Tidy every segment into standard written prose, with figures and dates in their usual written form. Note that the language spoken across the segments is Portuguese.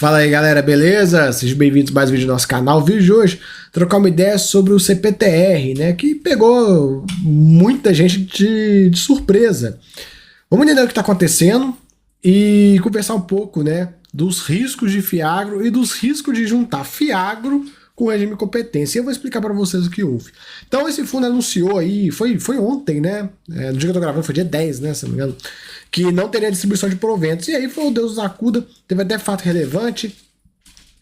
Fala aí galera, beleza? Sejam bem-vindos a mais um vídeo do nosso canal. O vídeo de hoje, trocar uma ideia sobre o CPTR, né? Que pegou muita gente de surpresa. Vamos entender o que está acontecendo e conversar um pouco, né? Dos riscos de Fiagro e dos riscos de juntar Fiagro com o regime de competência. E eu vou explicar para vocês o que houve. Então esse fundo anunciou aí, foi ontem, né? No dia que eu tô gravando, foi dia 10, né? Se não me engano. Que não teria distribuição de proventos. E aí foi o Deus acuda, teve até fato relevante.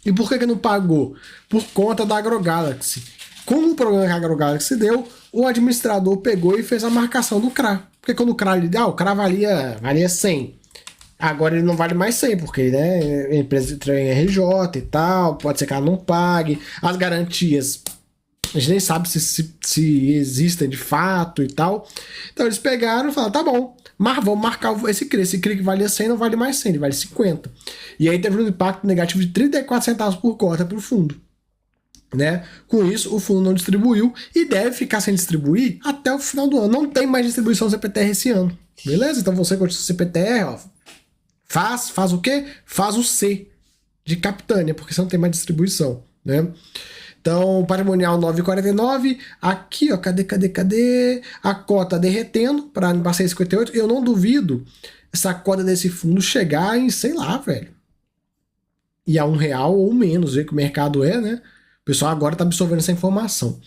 E por que não pagou? Por conta da AgroGalaxy. Como o problema que a AgroGalaxy deu, o administrador pegou e fez a marcação do CRA. Porque quando o CRA o CRA valia 100. Agora ele não vale mais 100, porque né, a empresa entra em RJ e tal, pode ser que ela não pague. As garantias, a gente nem sabe se existem de fato e tal. Então eles pegaram e falaram, tá bom, mas vamos marcar esse CRI. Esse CRI que valia 100 não vale mais 100, ele vale 50. E aí teve um impacto negativo de 34 centavos por cota para o fundo. Né? Com isso, o fundo não distribuiu e deve ficar sem distribuir até o final do ano. Não tem mais distribuição do CPTR esse ano. Beleza? Então você continua o CPTR, ó, faz o quê? Faz o C de Capitânia, porque você não tem mais distribuição, né? Então, patrimonial 9,49, aqui, ó, cadê? A cota derretendo para 6,58. Eu não duvido essa cota desse fundo chegar em, sei lá, velho. E a R$1 ou menos, ver que o mercado é, né? O pessoal agora tá absorvendo essa informação.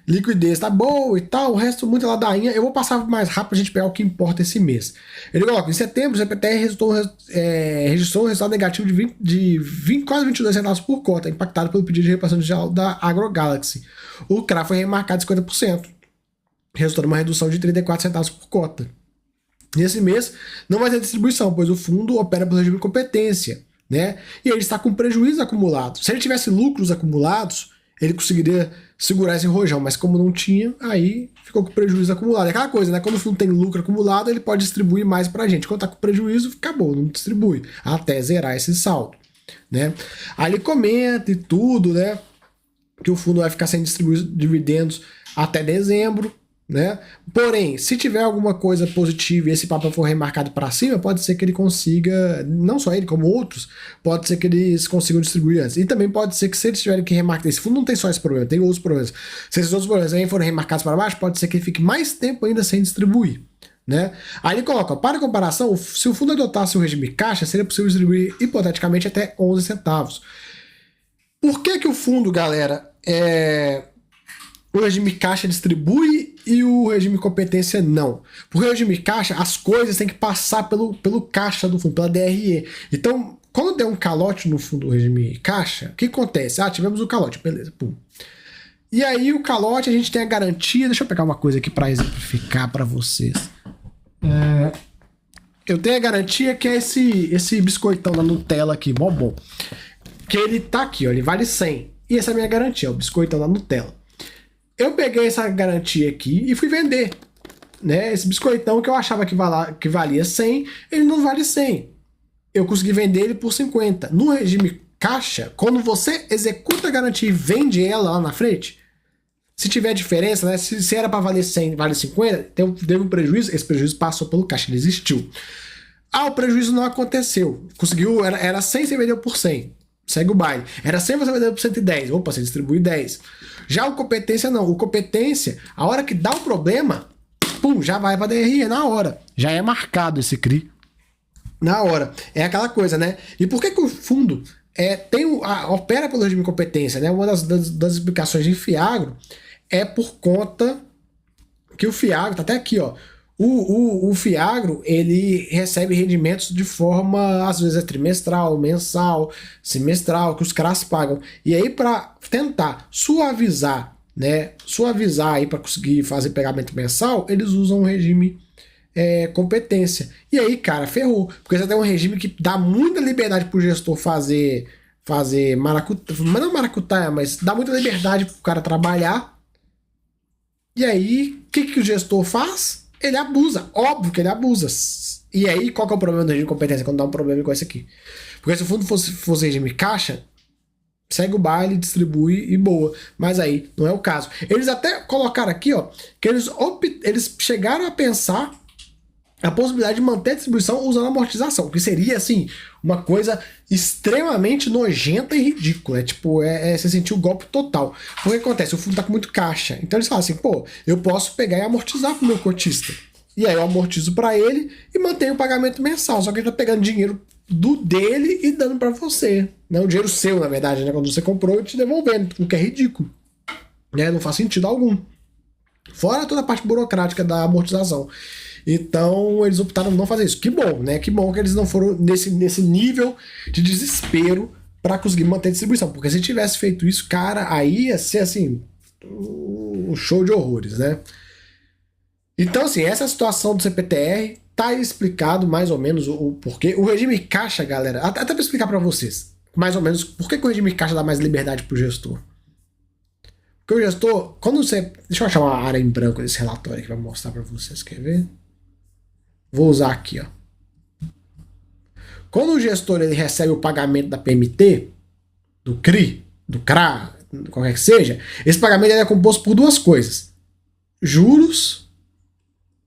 Liquidez tá boa e tal, o resto muita ladainha. Eu vou passar mais rápido pra gente pegar o que importa esse mês. Ele coloca, em setembro, o CPTR registrou um resultado negativo de quase 22 centavos por cota, impactado pelo pedido de reparação judicial da AgroGalaxy. O CRA foi remarcado 50%, resultando em uma redução de 34 centavos por cota. Nesse mês, não vai ter distribuição, pois o fundo opera pelo regime de competência, né? E ele está com prejuízo acumulado. Se ele tivesse lucros acumulados, ele conseguiria segurar esse rojão, mas como não tinha, aí ficou com prejuízo acumulado. É aquela coisa, né? Quando o fundo tem lucro acumulado, ele pode distribuir mais pra gente. Quando tá com prejuízo, acabou, não distribui, até zerar esse saldo, né? Aí ele comenta e tudo, né? Que o fundo vai ficar sem distribuir dividendos até dezembro, né? Porém, se tiver alguma coisa positiva e esse papel for remarcado para cima, pode ser que ele consiga, não só ele, como outros, pode ser que eles consigam distribuir antes. E também pode ser que se eles tiverem que remarcar, esse fundo não tem só esse problema, tem outros problemas. Se esses outros problemas aí forem remarcados para baixo, pode ser que ele fique mais tempo ainda sem distribuir, né? Aí ele coloca, para comparação, se o fundo adotasse o regime caixa, seria possível distribuir hipoteticamente até 11 centavos. Por que o fundo, galera, o regime caixa distribui e o regime competência não? Porque o regime caixa, as coisas têm que passar pelo caixa do fundo, pela DRE. Então, quando der um calote no fundo do regime caixa, o que acontece? Ah, tivemos o calote, beleza, pum. E aí o calote a gente tem a garantia, deixa eu pegar uma coisa aqui para exemplificar para vocês. Eu tenho a garantia que é esse biscoitão da Nutella aqui, mó bom. Que ele tá aqui, ó, ele vale 100. E essa é a minha garantia, o biscoitão da Nutella. Eu peguei essa garantia aqui e fui vender, né? Esse biscoitão que eu achava que valia 100, ele não vale 100. Eu consegui vender ele por 50. No regime caixa, quando você executa a garantia e vende ela lá na frente, se tiver diferença, né? Se era para valer 100, vale 50, teve um prejuízo, esse prejuízo passou pelo caixa, ele existiu. Ah, o prejuízo não aconteceu. Conseguiu, era 100, você vendeu por 100. Segue o baile. Era 100, você vendeu por 110. Opa, você distribui 10. Já o competência não. O competência, a hora que dá o problema, pum, já vai pra DRE na hora. Já é marcado esse CRI na hora. É aquela coisa, né? E por que o fundo opera pelo regime de competência, né? Uma das explicações de Fiagro é por conta que o Fiagro, tá até aqui, ó. O Fiagro, ele recebe rendimentos de forma, às vezes é trimestral, mensal, semestral, que os caras pagam. E aí, para tentar suavizar, né? Suavizar aí para conseguir fazer pagamento mensal, eles usam um regime competência. E aí, cara, ferrou. Porque você tem um regime que dá muita liberdade pro gestor fazer maracutaia, não maracutaia, mas dá muita liberdade pro cara trabalhar. E aí, o que o gestor faz? Ele abusa, óbvio que ele abusa. E aí, qual que é o problema do regime de competência quando dá um problema com esse aqui? Porque se o fundo fosse regime caixa, segue o baile, distribui e boa. Mas aí, não é o caso. Eles até colocaram aqui, ó, que eles chegaram a pensar a possibilidade de manter a distribuição usando amortização, que seria, assim, uma coisa extremamente nojenta e ridícula. Tipo, você sentir o golpe total. O que acontece? O fundo tá com muito caixa. Então eles falam assim, pô, eu posso pegar e amortizar pro meu cotista. E aí eu amortizo para ele e mantenho o pagamento mensal. Só que ele tá pegando dinheiro dele e dando para você. Né? O dinheiro seu, na verdade, né? Quando você comprou, e te devolvendo, o que é ridículo. Né? Não faz sentido algum. Fora toda a parte burocrática da amortização. Então eles optaram por não fazer isso. Que bom, né? Que bom que eles não foram nesse nível de desespero para conseguir manter a distribuição. Porque se tivesse feito isso, cara, aí ia ser assim um show de horrores, né? Então, assim, essa situação do CPTR tá explicado mais ou menos o porquê. O regime caixa, galera, até para explicar para vocês, mais ou menos, por que o regime caixa dá mais liberdade pro gestor. Porque o gestor, quando você... Deixa eu achar uma área em branco desse relatório aqui pra mostrar para vocês, quer ver? Vou usar aqui, ó. Quando o gestor ele recebe o pagamento da PMT, do CRI, do CRA, qualquer que seja, esse pagamento é composto por duas coisas. Juros,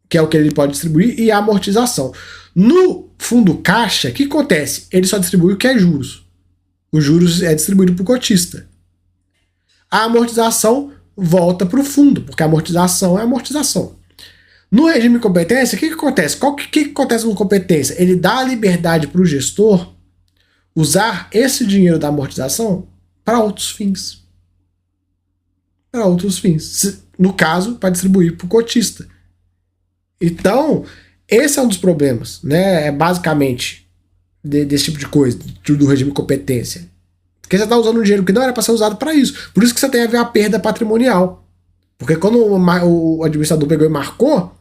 que é o que ele pode distribuir, e a amortização. No fundo caixa, o que acontece? Ele só distribui o que é juros. Os juros é distribuído para o cotista. A amortização volta para o fundo, porque a amortização é amortização. No regime de competência, o que acontece? O que acontece com competência? Ele dá a liberdade para o gestor usar esse dinheiro da amortização para outros fins. Para outros fins. No caso, para distribuir para o cotista. Então, esse é um dos problemas, né? É basicamente desse tipo de coisa, do regime de competência. Porque você está usando um dinheiro que não era para ser usado para isso. Por isso que você tem a ver a perda patrimonial. Porque quando o administrador pegou e marcou,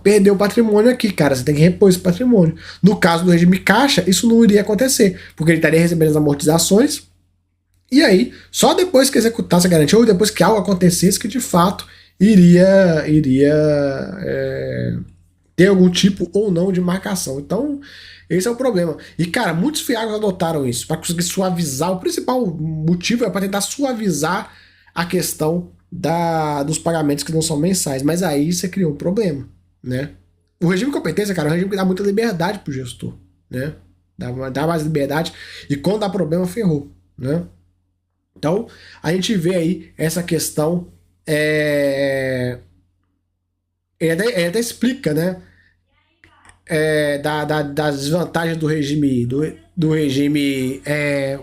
perdeu o patrimônio aqui, cara. Você tem que repor esse patrimônio. No caso do regime caixa, isso não iria acontecer. Porque ele estaria recebendo as amortizações. E aí, só depois que executasse a garantia, ou depois que algo acontecesse, que de fato iria ter algum tipo ou não de marcação. Então, esse é o problema. E, cara, muitos fiagos adotaram isso para conseguir suavizar. O principal motivo é para tentar suavizar a questão dos pagamentos que não são mensais. Mas aí você criou um problema, né? O regime de competência, cara, é um regime que dá muita liberdade pro gestor, né? Dá mais liberdade e quando dá problema, ferrou, né? Então, a gente vê aí essa questão. Ele até explica, né? Das desvantagens do regime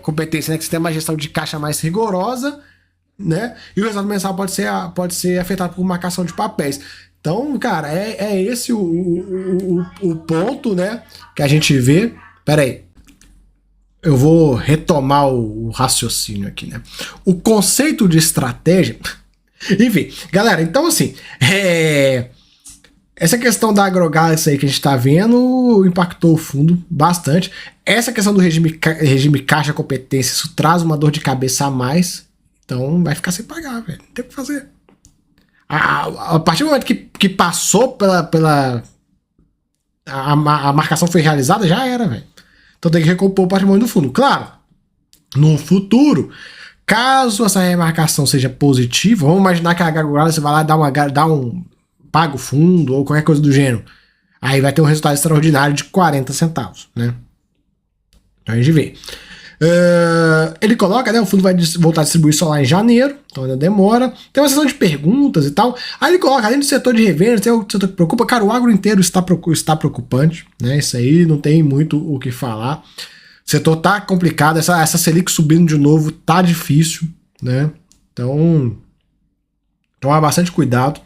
competência, né? Que você tem uma gestão de caixa mais rigorosa, né? E o resultado mensal pode ser afetado por marcação de papéis. Então, cara, é esse o ponto, né? Que a gente vê. Pera aí. Eu vou retomar o raciocínio aqui, né? O conceito de estratégia. Enfim, galera, então assim, essa questão da AgroGalaxy aí que a gente tá vendo impactou o fundo bastante. Essa questão do regime caixa competência, isso traz uma dor de cabeça a mais. Então vai ficar sem pagar, velho. Não tem o que fazer. A partir do momento que passou a marcação foi realizada, já era, velho. Então tem que recompor o patrimônio do fundo. Claro, no futuro, caso essa remarcação seja positiva, vamos imaginar que a AgroGalaxy vai lá dar um paga o fundo ou qualquer coisa do gênero. Aí vai ter um resultado extraordinário de 40 centavos, né? Então a gente vê. Ele coloca, né? O fundo vai voltar a distribuir só lá em janeiro, então ainda demora. Tem uma sessão de perguntas e tal. Aí ele coloca, além do setor de revendas, tem o setor que preocupa. Cara, o agro inteiro está preocupante, né? Isso aí não tem muito o que falar. O setor tá complicado, essa Selic subindo de novo tá difícil, né? Então, tomar bastante cuidado.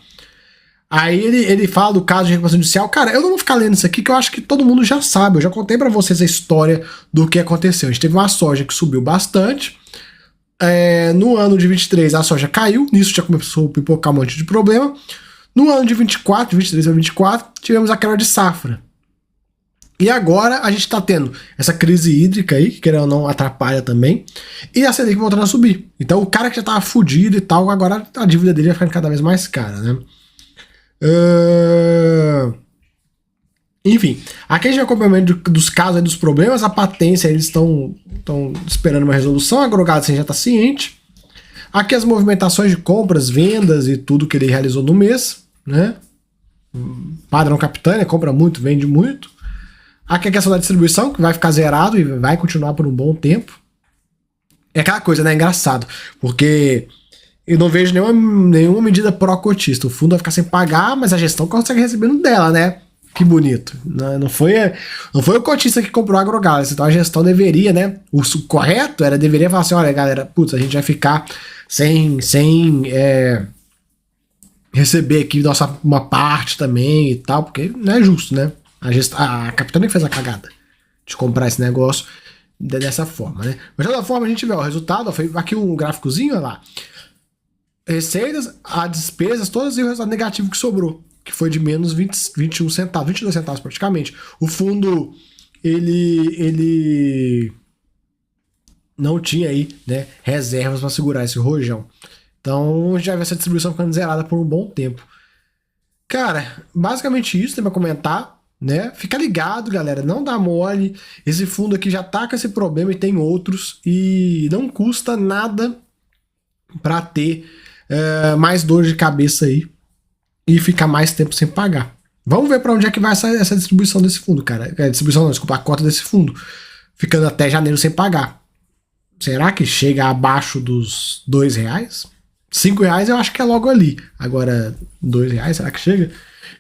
Aí ele fala do caso de recuperação judicial. Cara, eu não vou ficar lendo isso aqui, que eu acho que todo mundo já sabe. Eu já contei pra vocês a história do que aconteceu. A gente teve uma soja que subiu bastante. No ano de 23 a soja caiu. Nisso já começou a pipocar um monte de problema. No ano de 24, 23 a 24, tivemos a quebra de safra. E agora a gente tá tendo essa crise hídrica aí, que querendo ou não atrapalha também. E a Selic voltando a subir. Então o cara que já tava fudido e tal, agora a dívida dele vai ficando cada vez mais cara, né? Enfim, aqui a gente vai acompanhamento dos casos aí, dos problemas. A patência, eles estão esperando uma resolução. A AgroGalaxy já está ciente. Aqui as movimentações de compras, vendas e tudo que ele realizou no mês, né? Padrão Capitânia, compra muito, vende muito. Aqui a questão da distribuição, que vai ficar zerado e vai continuar por um bom tempo. É aquela coisa, né? Engraçado. Porque eu não vejo nenhuma medida pró-cotista. O fundo vai ficar sem pagar, mas a gestão consegue receber no dela, né? Que bonito. Não foi o cotista que comprou a AgroGalaxy. Então a gestão deveria, né? O correto deveria falar assim: olha, galera, putz, a gente vai ficar sem receber aqui uma parte também e tal, porque não é justo, né? A Capitânia que fez a cagada de comprar esse negócio dessa forma, né? Mas de toda forma a gente vê o resultado, foi aqui um gráficozinho, olha lá. Receitas, as despesas, todas e o resultado negativo que sobrou, que foi de menos 21 centavos, 22 centavos praticamente. O fundo, ele não tinha aí, né, reservas para segurar esse rojão. Então já vai essa distribuição ficando zerada por um bom tempo. Cara, basicamente isso, tem pra comentar, né? Fica ligado, galera, não dá mole. Esse fundo aqui já tá com esse problema e tem outros, e não custa nada para ter mais dor de cabeça aí e ficar mais tempo sem pagar. Vamos ver para onde é que vai essa distribuição desse fundo, cara. Distribuição não, desculpa, a cota desse fundo, ficando até janeiro sem pagar. Será que chega abaixo dos R$2? R$5 eu acho que é logo ali. Agora, R$2, será que chega?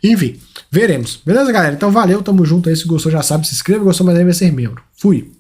Enfim, veremos. Beleza, galera? Então valeu, tamo junto aí. Se gostou, já sabe, se inscreva. Gostou, mas aí vai ser membro. Fui.